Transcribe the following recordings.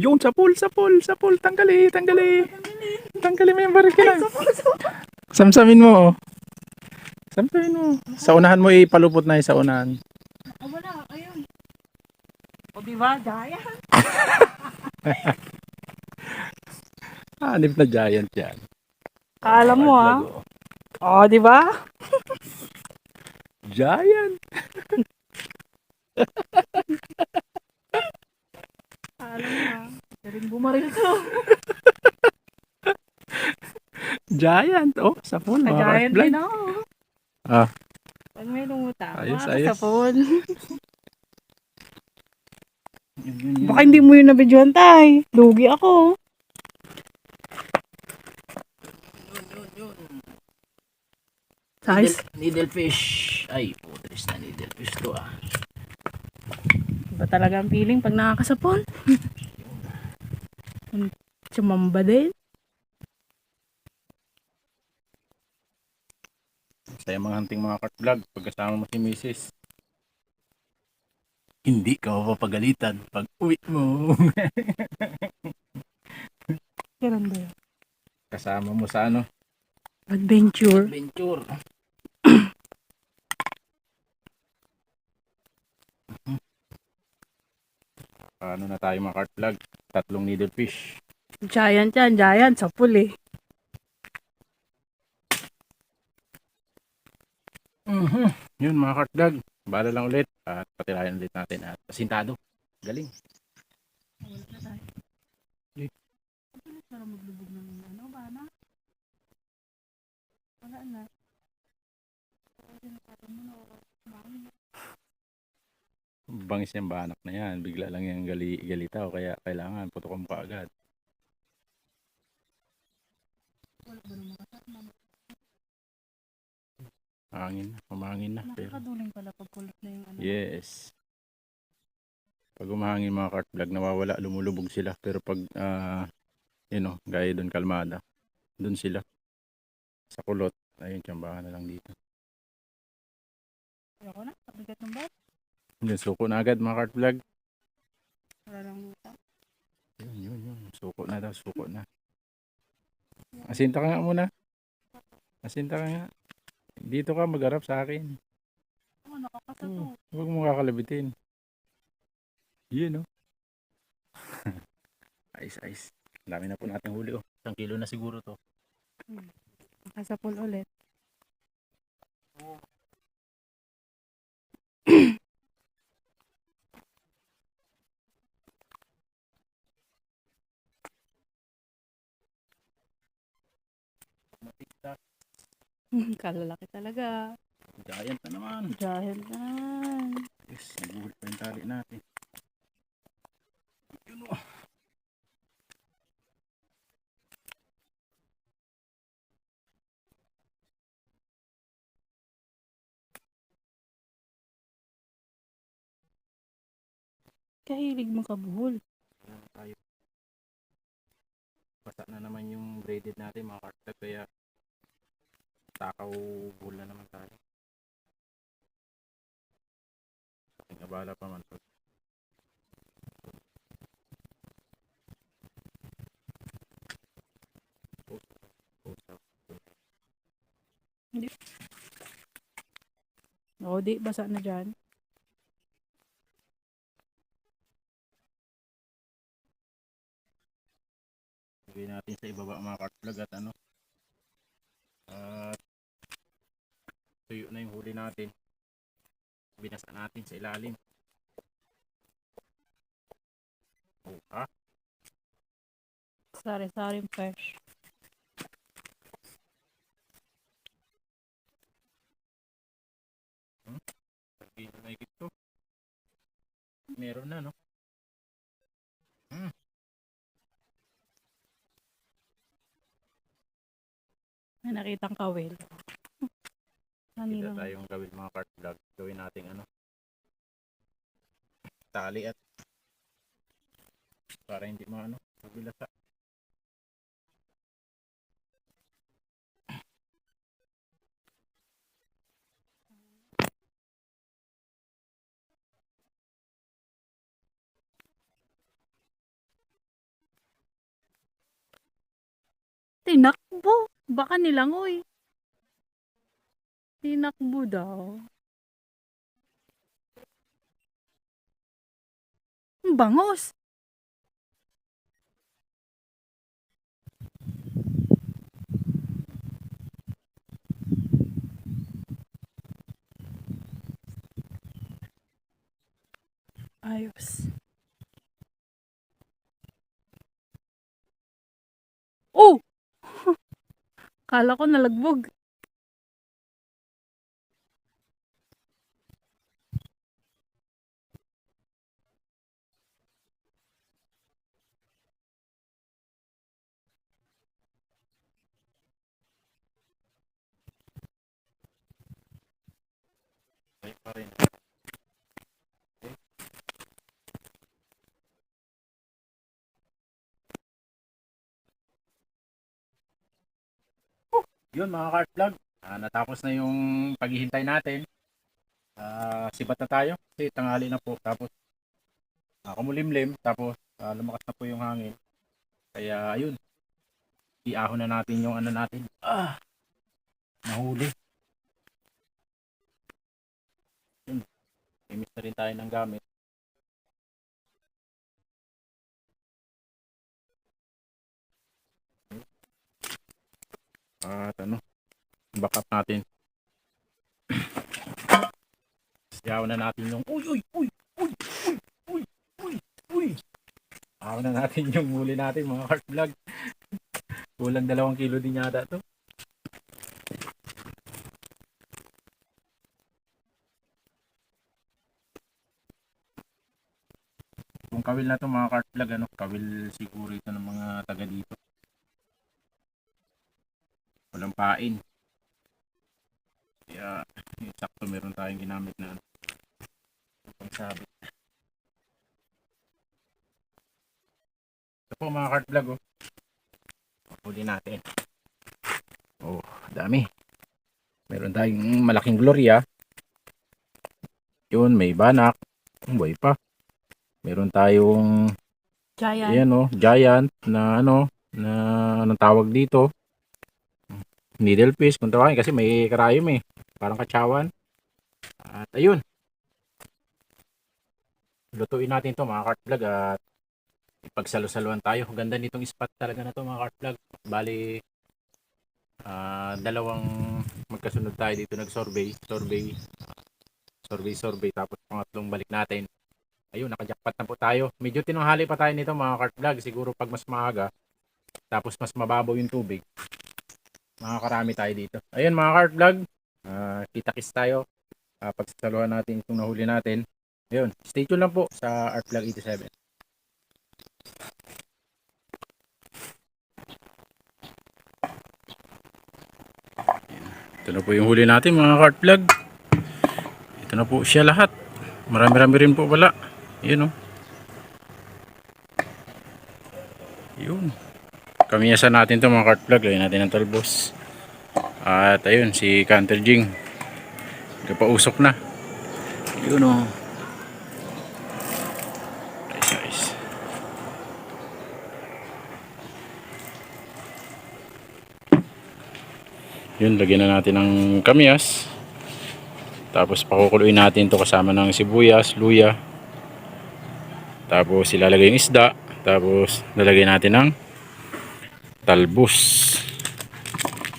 Yun, sapul. Tanggali. Tanggali mo yung barikila. Samsamin mo, oh. Samsamin mo. Sa unahan mo ipalupot na sa unahan. Wala, ayun. O diba, Jaya? Hanip na giant yan. Kala mo Hard ah. lag, oh. O, diba? Giant. Kala mo ah. Galing bumaril to. Giant, oh. Sapul, mga cart Ka-giant vlog. din ako. Ah, Pag may lumutang, ayos. makakasapon. Yun. Baka hindi mo yun nabidyohan tay. Lugi ako. Size. Needlefish. Ay, putres na needlefish to, ah. Iba talaga ang feeling pag nakakasapon. Sumamba din. Sa mga hunting mga cart vlog, pagkasama mo si Mrs. Hindi ka mapapagalitan pag uwi mo. Ganun ba yun? Kasama mo sa ano? Adventure. Adventure. Paano na tayo mga cart vlog? 3 needlefish. Giant yan, giant. Sapul eh. Yun mga cart vlog. Bala lang ulit. At patilayan ulit natin. At pasintado. Galing. Wala na tayo. Para maglubog ng ano, bana? Wala na. Bangis yung banak na yan. Bigla lang yung galitaw. Kaya kailangan putukan mo ka agad. Wala ba naman kasama? Humangin na. Pero, Nakakaduling pala pag kulot na yung ano. yes. Pag umahangin mga cart vlog, nawawala, lumulubog sila. Pero pag, gaya doon kalmada, doon sila. Sa kulot, ayun, tsambahan na lang dito. Ayoko na, kabigat ng bat. Yun, suko na agad mga cart vlog. Wala lang luta. Yun. Suko na daw, suko na. Asinta ka nga muna. Asinta ka nga. Dito ka, mag-harap sa akin. Oo, nakakasato. Huwag mo kakalabitin. Yun, oh. Ayos. Dami na po natin huli, oh. 1 kilo na siguro to. Nakasapol ulit. Matikta. Kalalaki talaga. Giant na naman. Giant na. Yes, naguhuli pa yung tali natin. Yun, oh. Kahilig mo kabuhol. Tayo. Basa na naman yung braided natin mga kartag, kaya takaw bull na naman tayo. Ating abala pa man. Oo, di. Basa na dyan. Lagay natin sa ibaba mga kartlag at at tuyo na yung huli natin. Binasa natin sa ilalim. Oh, ha? Sari-saring fresh. Lagay na naikit to. Meron na, no? May nakitang kawil. Kita tayong gawin mga kartlag. Gawin natin tali at para hindi mabilasa. Tinakbo. Baka nilangoy. Tinakbo daw. Ang bangos. Ayos. Oh! Kala ko nalagbog. Ay pa rin. Yun mga Kart Vlog. Natapos na yung paghihintay natin. Sibat na tayo. Kasi tanghali na po. Tapos kumulimlim. Tapos lumakas na po yung hangin. Kaya ayun. Iahon na natin yung ano natin. Nahuli. Yun. Imis na rin tayo ng gamit. At backup natin. Iahon na natin yung Iahon na natin yung huli natin mga Kart Vlog. Kulang 2 kilo din yata to. Kung kawil na to mga Kart Vlog, kawil siguro ito ng mga taga dito. Walang pain. Kaya sakto meron tayong ginamit na pangsabi. Ito po mga Kart Vlog, huli natin. Dami. Meron tayong malaking Gloria. Yun, may banak. Buhay pa. Meron tayong Giant. ayan giant na na anong tawag dito? Needlefish kung tawagin kasi may karayom parang katsawan. At ayun. Lutuin natin to mga Kart Vlog at ipagsalo-saluan tayo. Ganda nitong spot talaga na to mga Kart Vlog. Bali dalawang magkasunod tayo dito nag-survey tapos pangatlong balik natin. Ayun, nakajakpat na po tayo. Medyo tinanghali pa tayo nito mga Kart Vlog. Siguro pag mas maaga tapos mas mababaw yung tubig, makakarami tayo dito. Ayun mga Kart Vlog, kita-kits tayo pagsasaluhan natin itong nahuli natin. Ayun, stay tuned lang po sa Art Vlog 87. Ito na po yung huli natin mga Kart Vlog. Ito na po siya lahat. Marami-rami rin po pala. Yun Yun. Kamiyasan natin to mga Kart Vlog. Lagyan natin ng talbos. At ayun, si Canter Jing. Kapausok na. Yun Nice. Yun, lagyan na natin ng kamyas. Tapos pakukuluin natin to kasama ng sibuyas, luya. Tapos ilalagay yung isda. Tapos lalagay natin ng talbos.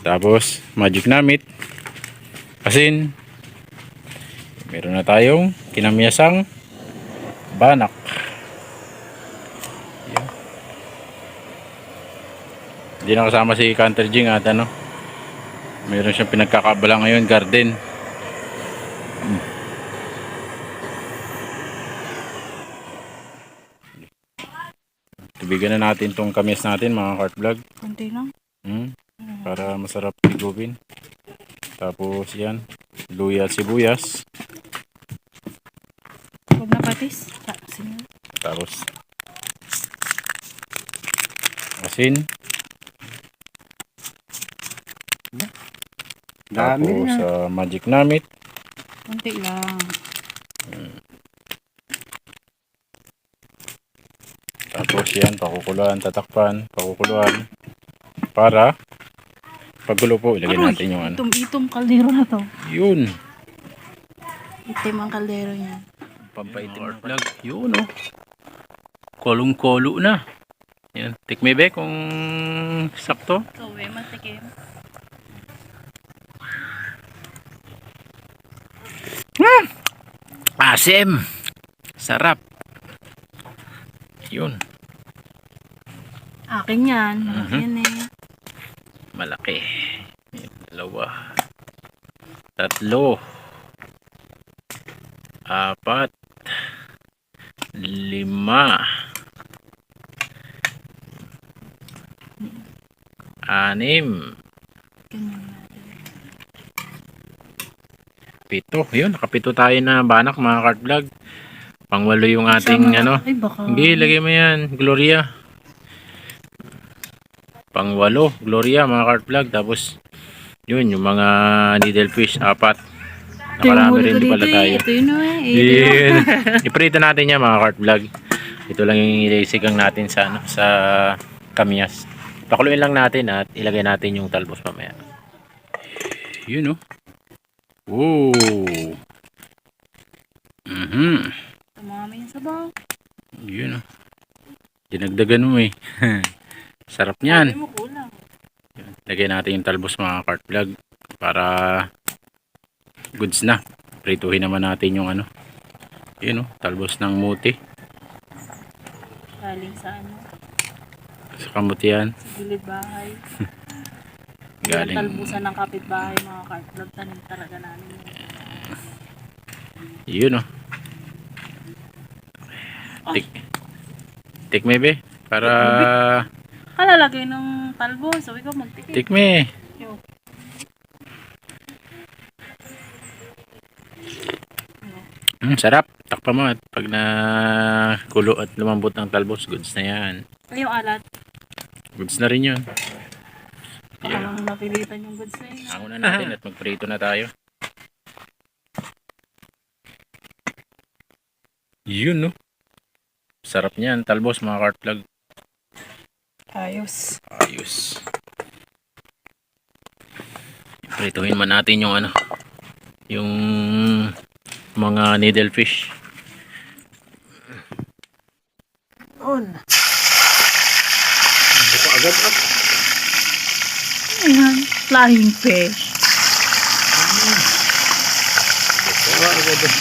Tapos magic namit. Asin. Meron na tayong kinamyasang banak. Yan. Hindi na kasama si Canter Jing at meron siyang pinagkakabala ngayon, garden. Tubigan na natin tong kamis natin mga Kart Vlog. Kunti lang. Para masarap higupin. Tapos yan, luya at sibuyas. Huwag na patis. Tapos asin. Tapos magic namit. Kunti lang. Tapos yan, pakukuluan, tatakpan, pakukuluan. para pagulo po, ilagay Aroy, natin yung ano. itom kaldero na to. Yun. Itim ang kaldero niya. Pampaitim na vlog. Yun oh. Kolong-kolo na. Yan. Tikme be kung sakto. Ikaw matikim. Asim. Sarap. Yun. Akin yan. Malaki yan eh. Malaki. Dalawa. Tatlo. Apat. Lima. Anim. Pito. Yun, nakapito tayo na banak mga kart vlog. Pangwalo yung ating ano. Ay, baka. Hindi, lagay mo yan. Gloria. Pangwalo. Gloria mga kart vlog. Tapos, yun, yung mga needlefish. Apat. Nakarami rin di pala tayo. Ito yun eh. Yun. Iprito natin yan mga kart vlog. Ito lang yung ilisigang natin sa, ano, sa kamyas. Pakuluin lang natin at ilagay natin yung talbos mamaya. Yun oh. Oh. Tumami yung sabaw. Yun oh. Dinagdagan mo eh. Sarap niyan. Sabi mo kulang. Lagay natin yung talbos mga kart vlog para goods na. Prituhin naman natin yung ano. Yun oh, talbos ng muti. Galing sa ano? Sa kamutihan. Sa gilid bahay. Galing. Talbusan ng kapitbahay mga kartlog. Tanim talaga namin. Yun oh. Tikme be. Para Kalalagay ng talbos. So ikaw magtikim. tikme. Yo. Sarap. Takpa mo at pag na kulo at lumambot ng talbos, goods na yan. Ay, yung alat. Goods na rin yun. Baka lang napilitan yung goods na yun. Hango na natin at magprito na tayo. Yun no. Sarap niyan. Talbos mga kart vlog. Ayos. Ayos. Prituhin man natin yung ano. Yung mga needlefish. On. Buka agad ah. Ayan. Flying fish. Buka agad ah.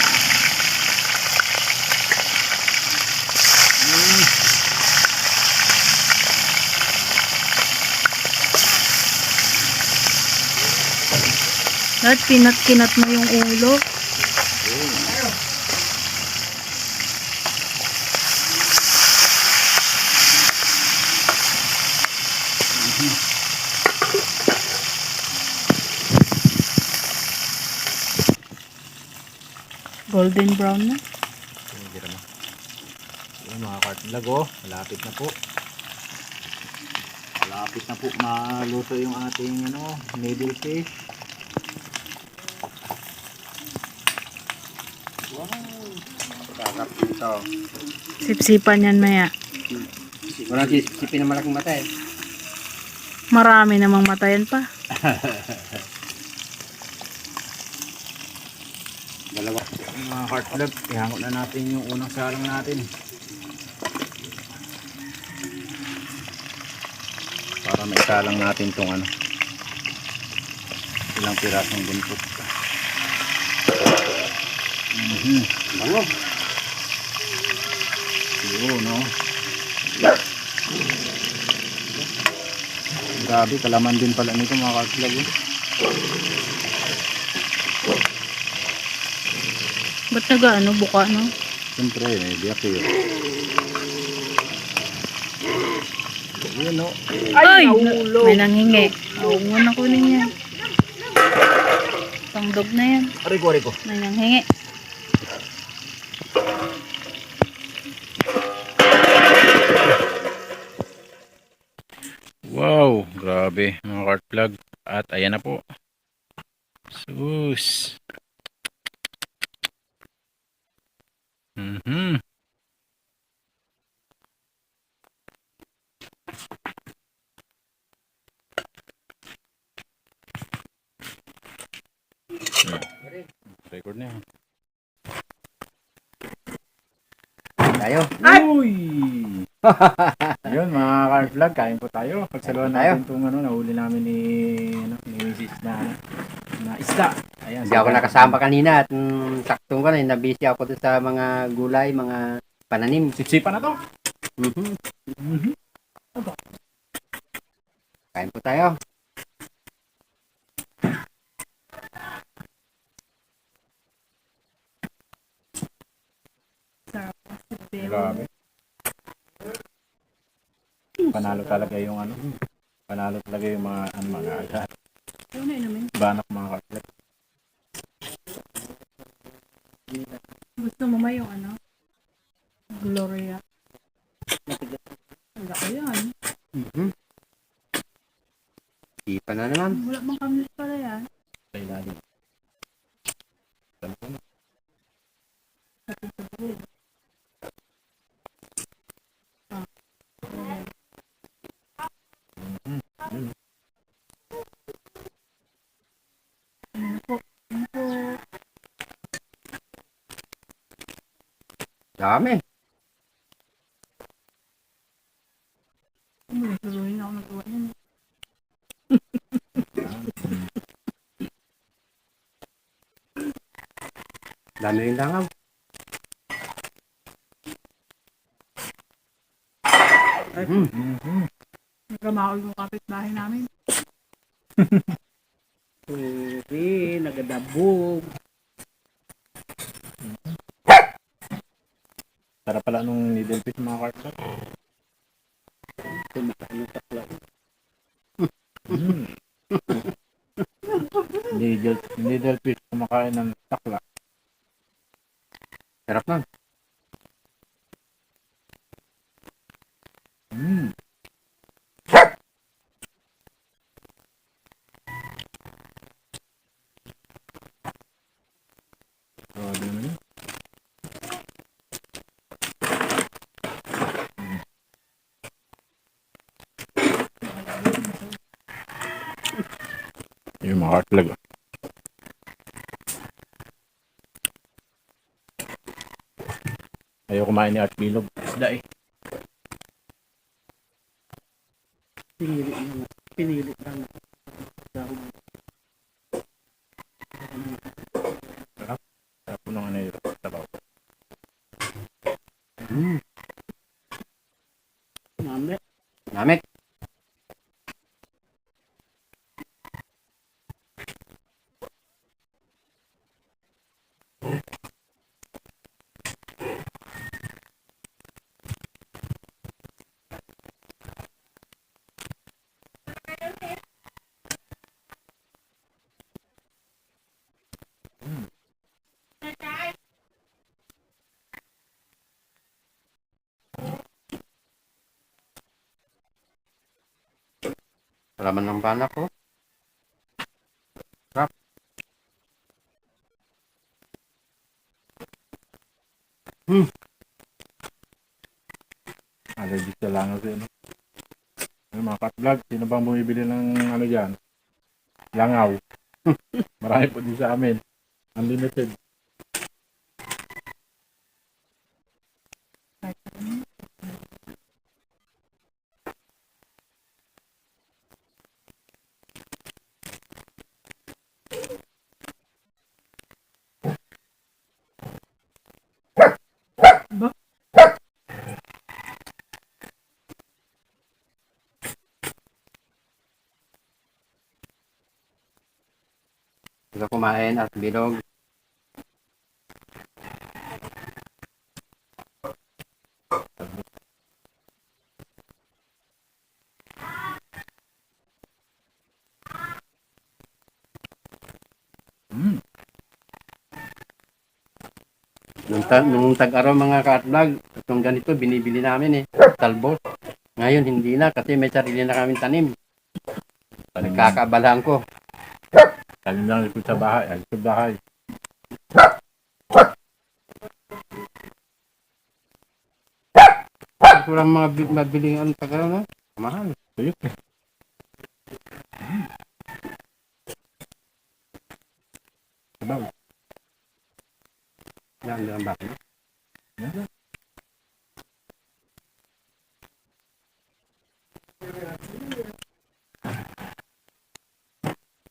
Lahat kinat-kinat mo yung ulo. Golden brown na. Yung mga kart vlog oh. Malapit na po. Malapit na po maluto yung ating ano, needlefish. Sarap nito. Sipsipan yan maya. Walang sisipin na malaking mata eh. Marami namang matayan pa. Dalawa. Mga heart vlog, ihangot na natin yung unang salang natin. Para maisalang natin tong ano. Ilang pirasong buntot. Bango. Yun no. Grabe, kalaman din pala nito mga heart vlog. Ba't nag-ano, buka no? Siyempre, may biyak yun. Yun no. Ay! May nanghingi. Oo, muna kunin yan. Pangdog na yan. Ariko. May nanghingi. Wow, grabe mga heart vlog. At ayan na po. Sus. Record na yan. Tayo. Uy! Yun mga ka-vlog, kain po tayo. Pagsaluhan Kain tayo. natin itong nahuli namin ni Mrs. na isda. Ayan, Hindi ako nakasama kanina at saktong ko na. Nabisi ako doon sa mga gulay, mga pananim. Sipsipan na to. Mhm. Kain po tayo. Sarap kasi pero Grabe. Panalo talaga yung panalo talaga yung mga agad. ano na inumin? Banak mga ka-vlog. Gusto mo may yung Gloria. Wala ko yan. Di pa na naman. Wala bang kamlis pala yan? Sa ilalim. Ano po? Ano po? Dami. Suruhin na ako nagawa yan. Dami rin langaw. Nagkamaol yung kapitbahay namin. Puri, nagadabog. Sarap pala nung needle fish mga ka-vlog. Kumakain ng takla. Needle fish kumakain ng takla. Sarap na. Grabe naman yun. Yung mga ka-vlog. Ayaw kumain ni Art Bilog. Isda eh. Pinili lang. Pinili lang. Sarap po nung yun. Sabaw. Mami. Dami. Laman ng banak ko. Sarap. Allergic sa langaw siya. No? Yung mga ka-vlog, sino bang bumibili ng dyan? Langaw. Marami po din sa amin. Unlimited. Ito kumain at bilog. Nung tag-araw mga ka-vlog, itong ganito binibili namin eh. Talbos. Ngayon hindi na kasi may sarili na kaming tanim. Nagkakaabalahan ko. Talim lang likod sa bahay. Ay, sa bahay. Walang mga mabiling tag-araw na. Mahal. Tuyok eh. Sabaw. Ang baka.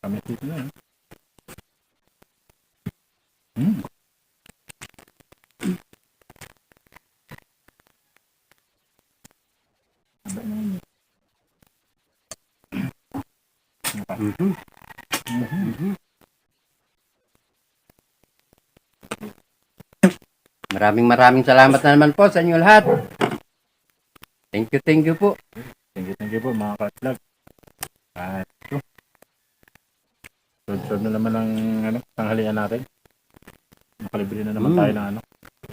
Kami dito na. Hmm. Mhm. Maraming salamat na naman po sa inyo lahat. Thank you po. Thank you po mga ka-vlog. At ito. Sunod na naman ang tanghalian natin. Nakalibre na naman tayo ng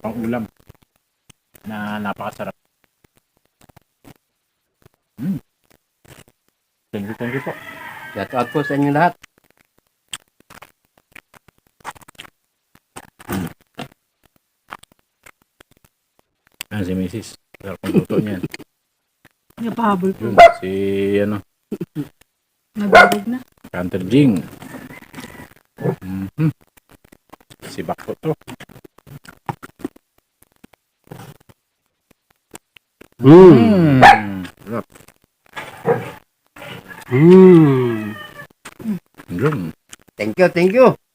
pang ulam na napakasarap. Thank you po. Shout out po sa inyo lahat. Si Mrs. Sarap ang luto niyan. Napahabol po. Yun, si Nagulog na. Canter Jing. Si Bako to. Sarap. Mm. Yun. Thank you.